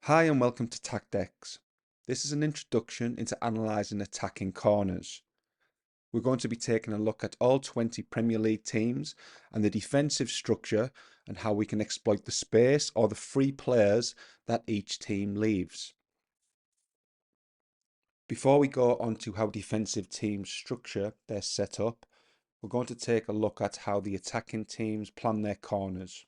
Hi and welcome to Tactics. This is an introduction into analysing attacking corners. We're going to be taking a look at all 20 Premier League teams and the defensive structure and how we can exploit the space or the free players that each team leaves. Before we go on to how defensive teams structure their setup, we're going to take a look at how the attacking teams plan their corners.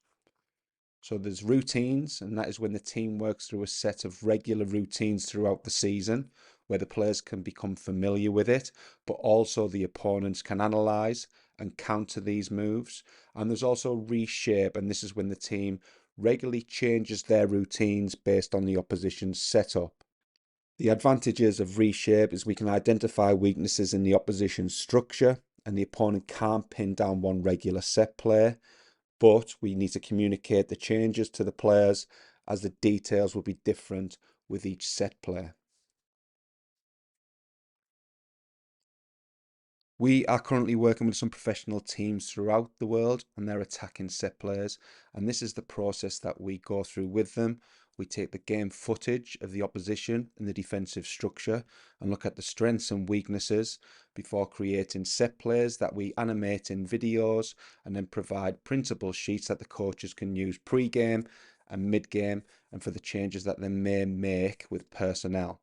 So there's routines, and that is when the team works through a set of regular routines throughout the season, where the players can become familiar with it, but also the opponents can analyse and counter these moves. And there's also reshape, and this is when the team regularly changes their routines based on the opposition's setup. The advantages of reshape is we can identify weaknesses in the opposition's structure, and the opponent can't pin down one regular set play, but we need to communicate the changes to the players as the details will be different with each set play. We are currently working with some professional teams throughout the world and they're attacking set players, and this is the process that we go through with them. We take the game footage of the opposition and the defensive structure and look at the strengths and weaknesses before creating set plays that we animate in videos and then provide printable sheets that the coaches can use pre-game and mid-game and for the changes that they may make with personnel.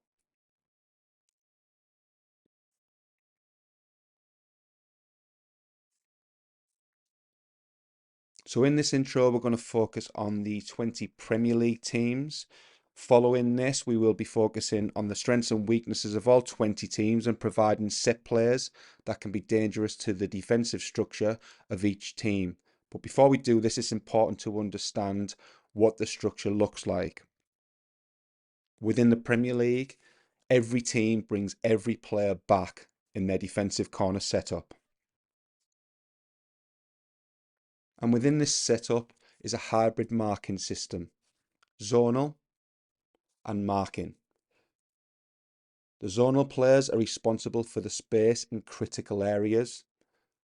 So in this intro, we're going to focus on the 20 Premier League teams. Following this, we will be focusing on the strengths and weaknesses of all 20 teams and providing set players that can be dangerous to the defensive structure of each team. But before we do this, it's important to understand what the structure looks like. Within the Premier League, every team brings every player back in their defensive corner setup. And within this setup is a hybrid marking system, zonal and marking. The zonal players are responsible for the space in critical areas,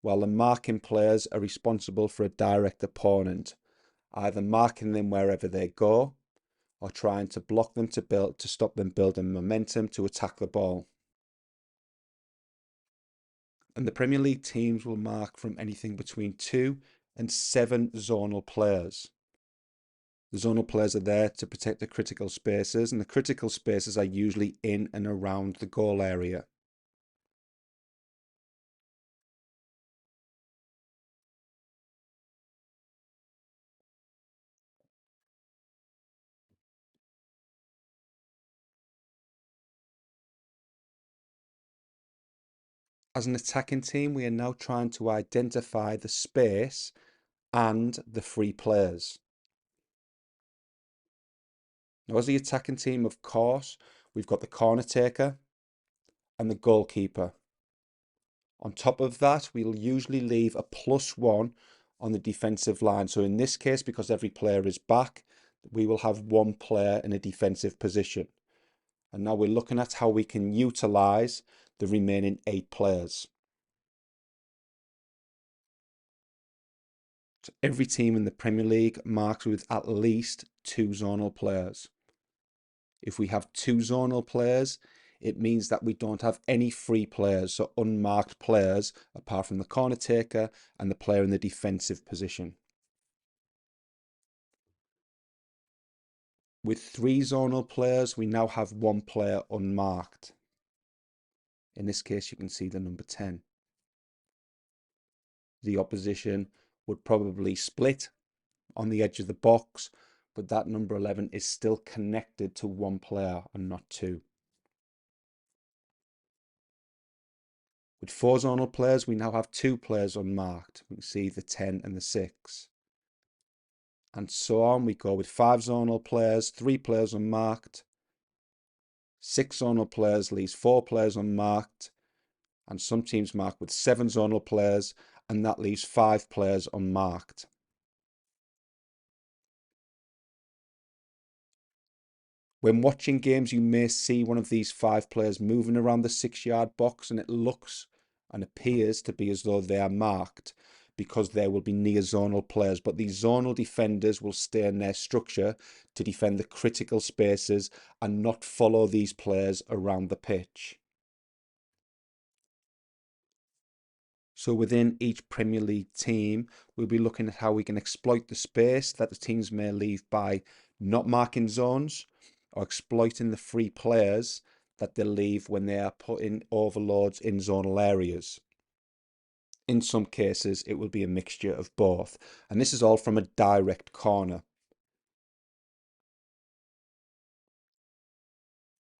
while the marking players are responsible for a direct opponent, either marking them wherever they go or trying to block them to stop them building momentum to attack the ball. And the Premier League teams will mark from anything between 2 and 7 zonal players. The zonal players are there to protect the critical spaces, and the critical spaces are usually in and around the goal area. As an attacking team, we are now trying to identify the space and the free players. Now, as the attacking team, of course, we've got the corner taker and the goalkeeper. On top of that, we'll usually leave a +1 on the defensive line. So in this case, because every player is back, we will have one player in a defensive position. And now we're looking at how we can utilise the remaining 8 players. So every team in the Premier League marks with at least 2 zonal players. If we have 2 zonal players, it means that we don't have any free players, so unmarked players, apart from the corner taker and the player in the defensive position. With 3 zonal players, we now have 1 player unmarked. In this case, you can see the number 10. The opposition would probably split on the edge of the box, but that number 11 is still connected to 1 player and not 2. With 4 zonal players, we now have 2 players unmarked. We can see the 10 and the 6. And so on. We go with 5 zonal players, 3 players unmarked. 6 zonal players leaves 4 players unmarked. And some teams mark with 7 zonal players, and that leaves 5 players unmarked. When watching games, you may see one of these 5 players moving around the 6-yard box, and it looks and appears to be as though they are marked. because there will be near zonal players, but these zonal defenders will stay in their structure to defend the critical spaces and not follow these players around the pitch. So within each Premier League team, we'll be looking at how we can exploit the space that the teams may leave by not marking zones or exploiting the free players that they leave when they are putting overloads in zonal areas. In some cases, it will be a mixture of both. And this is all from a direct corner.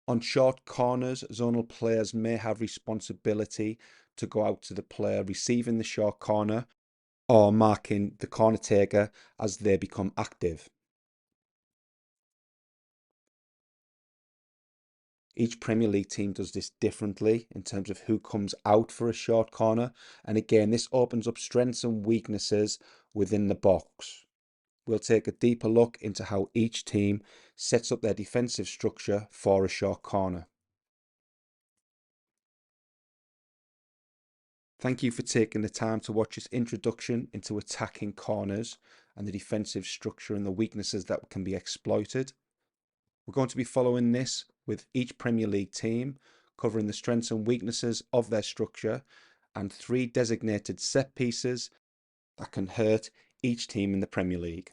On short corners, zonal players may have responsibility to go out to the player receiving the short corner or marking the corner taker as they become active. Each Premier League team does this differently in terms of who comes out for a short corner. And again, this opens up strengths and weaknesses within the box. We'll take a deeper look into how each team sets up their defensive structure for a short corner. Thank you for taking the time to watch this introduction into attacking corners and the defensive structure and the weaknesses that can be exploited. We're going to be following this with each Premier League team, covering the strengths and weaknesses of their structure and 3 designated set pieces that can hurt each team in the Premier League.